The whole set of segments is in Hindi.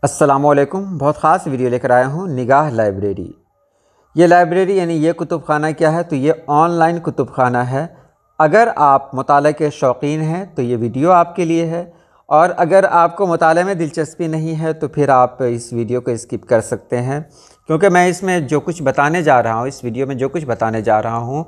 अस्सलामुअलैकुम। बहुत ख़ास वीडियो लेकर आया हूँ निगाह लाइब्रेरी। ये लाइब्रेरी यानी ये कुतुबखाना क्या है, तो ये ऑनलाइन कुतुबखाना है। अगर आप मुताले के शौकीन हैं तो ये वीडियो आपके लिए है, और अगर आपको मुताले में दिलचस्पी नहीं है तो फिर आप इस वीडियो को स्किप कर सकते हैं, क्योंकि मैं इसमें जो कुछ बताने जा रहा हूँ, इस वीडियो में जो कुछ बताने जा रहा हूँ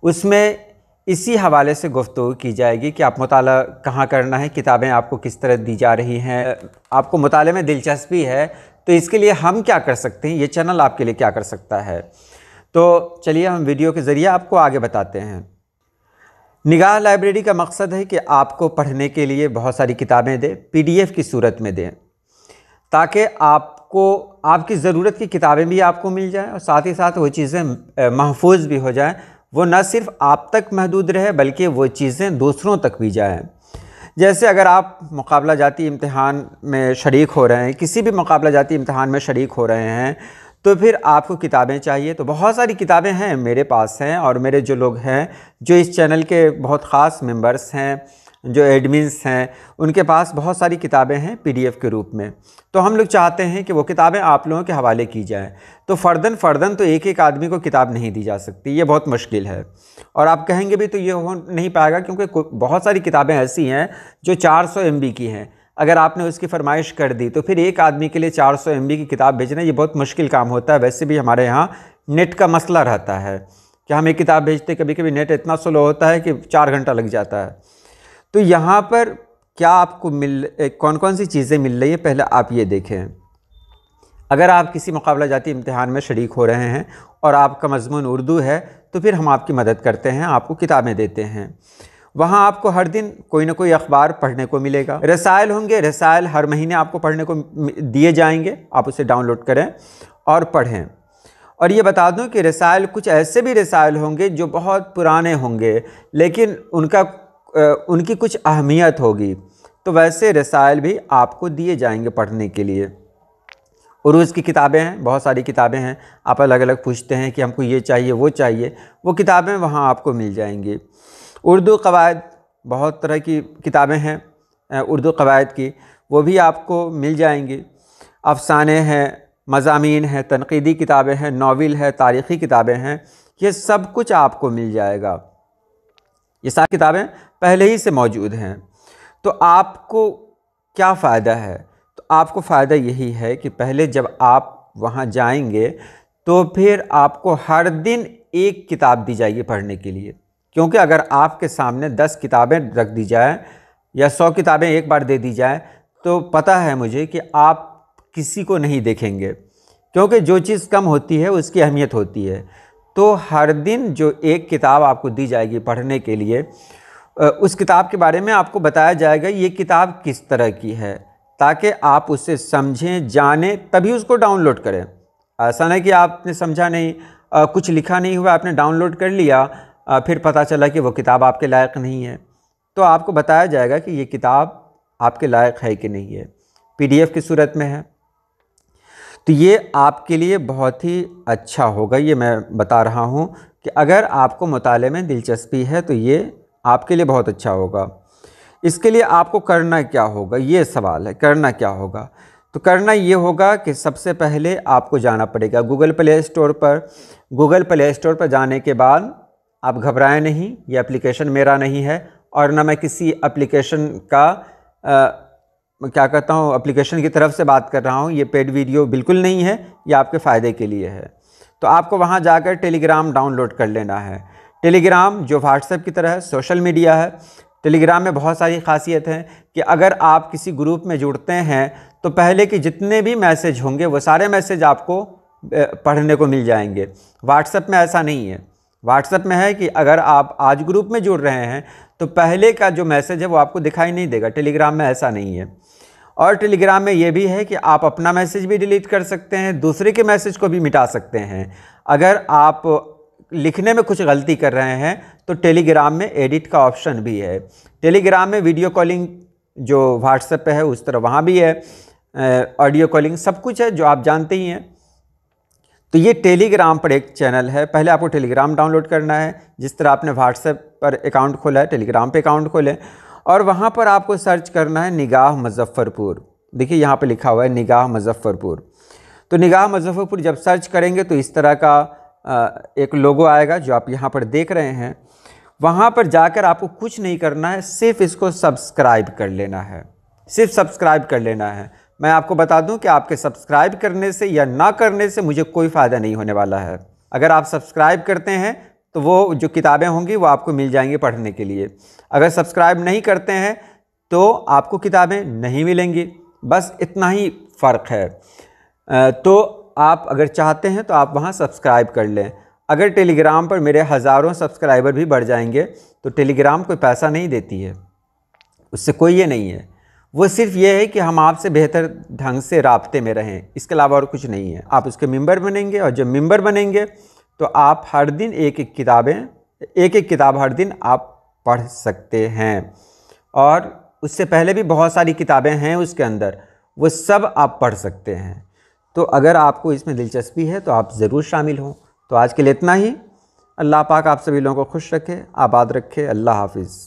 उसमें इसी हवाले से गुफ्तगू की जाएगी कि आप मुताला कहाँ करना है, किताबें आपको किस तरह दी जा रही हैं। आपको मुताले में दिलचस्पी है तो इसके लिए हम क्या कर सकते हैं, ये चैनल आपके लिए क्या कर सकता है। तो चलिए हम वीडियो के ज़रिए आपको आगे बताते हैं। निगाह लाइब्रेरी का मकसद है कि आपको पढ़ने के लिए बहुत सारी किताबें दें, PDF की सूरत में दें, ताकि आपको आपकी ज़रूरत की किताबें भी आपको मिल जाएं और साथ ही साथ वो चीज़ें महफूज भी हो जाएं। वो न सिर्फ आप तक महदूद रहे बल्कि वो चीज़ें दूसरों तक भी जाएं। जैसे अगर आप मुकाबला जाती इम्तिहान में शरीक हो रहे हैं, किसी भी मुकाबला जाती इम्तिहान में शरीक हो रहे हैं, तो फिर आपको किताबें चाहिए। तो बहुत सारी किताबें हैं, मेरे पास हैं, और मेरे जो लोग हैं जो इस चैनल के बहुत ख़ास मेंबर्स हैं, जो एडमिन्स हैं, उनके पास बहुत सारी किताबें हैं PDF के रूप में। तो हम लोग चाहते हैं कि वो किताबें आप लोगों के हवाले की जाएं। तो फ़र्दन तो एक एक आदमी को किताब नहीं दी जा सकती, ये बहुत मुश्किल है। और आप कहेंगे भी तो ये हो नहीं पाएगा, क्योंकि बहुत सारी किताबें ऐसी हैं जो 400 MB की हैं। अगर आपने उसकी फरमाइश कर दी तो फिर एक आदमी के लिए 400 MB की किताब भेजना ये बहुत मुश्किल काम होता है। वैसे भी हमारे यहाँ नेट का मसला रहता है कि हम एक किताब भेजते, कभी कभी नेट इतना स्लो होता है कि 4 घंटा लग जाता है। तो यहाँ पर क्या आपको कौन कौन सी चीज़ें मिल रही है, पहले आप ये देखें। अगर आप किसी मुकाबला जाती इम्तिहान में शरीक हो रहे हैं और आपका मज़मून उर्दू है तो फिर हम आपकी मदद करते हैं, आपको किताबें देते हैं। वहाँ आपको हर दिन कोई ना कोई अखबार पढ़ने को मिलेगा। रसायल होंगे, रसायल हर महीने आपको पढ़ने को दिए जाएंगे, आप उसे डाउनलोड करें और पढ़ें। और ये बता दूं कि रसायल कुछ ऐसे भी रसायल होंगे जो बहुत पुराने होंगे, लेकिन उनकी कुछ अहमियत होगी, तो वैसे रसायल भी आपको दिए जाएंगे पढ़ने के लिए। उर्दू की किताबें हैं, बहुत सारी किताबें हैं, आप अलग अलग पूछते हैं कि हमको ये चाहिए वो चाहिए, वो किताबें वहाँ आपको मिल जाएंगी। उर्दू कवायद, बहुत तरह की किताबें हैं उर्दू कवायद की, वो भी आपको मिल जाएंगी। अफसाने हैं, मज़ामीन हैं, तनक़ीदी किताबें हैं, नावल है, तारीख़ी किताबें हैं, ये सब कुछ आपको मिल जाएगा। ये सारी किताबें पहले ही से मौजूद हैं। तो आपको क्या फ़ायदा है? तो आपको फ़ायदा यही है कि पहले जब आप वहाँ जाएंगे तो फिर आपको हर दिन एक किताब दी जाएगी पढ़ने के लिए। क्योंकि अगर आपके सामने 10 किताबें रख दी जाए या 100 किताबें एक बार दे दी जाए, तो पता है मुझे कि आप किसी को नहीं देखेंगे, क्योंकि जो चीज़ कम होती है उसकी अहमियत होती है। तो हर दिन जो एक किताब आपको दी जाएगी पढ़ने के लिए, उस किताब के बारे में आपको बताया जाएगा ये किताब किस तरह की है, ताकि आप उससे समझें, जानें, तभी उसको डाउनलोड करें। ऐसा नहीं कि आपने समझा नहीं, कुछ लिखा नहीं हुआ, आपने डाउनलोड कर लिया, फिर पता चला कि वो किताब आपके लायक नहीं है। तो आपको बताया जाएगा कि ये किताब आपके लायक है कि नहीं है, PDF की सूरत में है। तो ये आपके लिए बहुत ही अच्छा होगा। ये मैं बता रहा हूँ कि अगर आपको मुताले में दिलचस्पी है तो ये आपके लिए बहुत अच्छा होगा। इसके लिए आपको करना क्या होगा, ये सवाल है, करना क्या होगा। तो करना ये होगा कि सबसे पहले आपको जाना पड़ेगा गूगल प्ले स्टोर पर। गूगल प्ले स्टोर पर जाने के बाद आप घबराएं नहीं, ये एप्लीकेशन मेरा नहीं है और ना मैं किसी एप्लीकेशन का क्या कहता हूँ, एप्लीकेशन की तरफ से बात कर रहा हूँ। ये पेड वीडियो बिल्कुल नहीं है, ये आपके फ़ायदे के लिए है। तो आपको वहाँ जाकर टेलीग्राम डाउनलोड कर लेना है। टेलीग्राम जो व्हाट्सएप की तरह है, सोशल मीडिया है। टेलीग्राम में बहुत सारी खासियत है कि अगर आप किसी ग्रुप में जुड़ते हैं तो पहले के जितने भी मैसेज होंगे वो सारे मैसेज आपको पढ़ने को मिल जाएंगे। व्हाट्सएप में ऐसा नहीं है। व्हाट्सएप में है कि अगर आप आज ग्रुप में जुड़ रहे हैं तो पहले का जो मैसेज है वो आपको दिखाई नहीं देगा। टेलीग्राम में ऐसा नहीं है। और टेलीग्राम में ये भी है कि आप अपना मैसेज भी डिलीट कर सकते हैं, दूसरे के मैसेज को भी मिटा सकते हैं। अगर आप लिखने में कुछ गलती कर रहे हैं तो टेलीग्राम में एडिट का ऑप्शन भी है। टेलीग्राम में वीडियो कॉलिंग जो व्हाट्सएप पे है उस तरह वहाँ भी है, ऑडियो कॉलिंग, सब कुछ है जो आप जानते ही हैं। तो ये टेलीग्राम पर एक चैनल है। पहले आपको टेलीग्राम डाउनलोड करना है। जिस तरह आपने व्हाट्सएप पर अकाउंट खोला है, टेलीग्राम पे अकाउंट खोलें और वहाँ पर आपको सर्च करना है निगाह मुज़फ़्फ़रपुर। देखिए यहाँ पे लिखा हुआ है निगाह मुजफ्फरपुर। तो निगाह मुजफ्फरपुर जब सर्च करेंगे तो इस तरह का एक लोगो आएगा जो आप यहाँ पर देख रहे हैं। वहाँ पर जाकर आपको कुछ नहीं करना है, सिर्फ इसको सब्सक्राइब कर लेना है, सिर्फ सब्सक्राइब कर लेना है। मैं आपको बता दूं कि आपके सब्सक्राइब करने से या ना करने से मुझे कोई फ़ायदा नहीं होने वाला है। अगर आप सब्सक्राइब करते हैं तो वो जो किताबें होंगी वो आपको मिल जाएंगी पढ़ने के लिए। अगर सब्सक्राइब नहीं करते हैं तो आपको किताबें नहीं मिलेंगी, बस इतना ही फ़र्क है। तो आप अगर चाहते हैं तो आप वहाँ सब्सक्राइब कर लें। अगर टेलीग्राम पर मेरे हज़ारों सब्सक्राइबर भी बढ़ जाएंगे तो टेलीग्राम कोई पैसा नहीं देती है, उससे कोई ये नहीं है। वो सिर्फ ये है कि हम आपसे बेहतर ढंग से राब्ते में रहें, इसके अलावा और कुछ नहीं है। आप उसके मेंबर बनेंगे और जब मेंबर बनेंगे तो आप हर दिन एक एक किताब हर दिन आप पढ़ सकते हैं। और उससे पहले भी बहुत सारी किताबें हैं उसके अंदर, वो सब आप पढ़ सकते हैं। तो अगर आपको इसमें दिलचस्पी है तो आप ज़रूर शामिल हों। तो आज के लिए इतना ही। अल्लाह पाक आप सभी लोगों को खुश रखे, आबाद रखे। अल्लाह हाफिज़।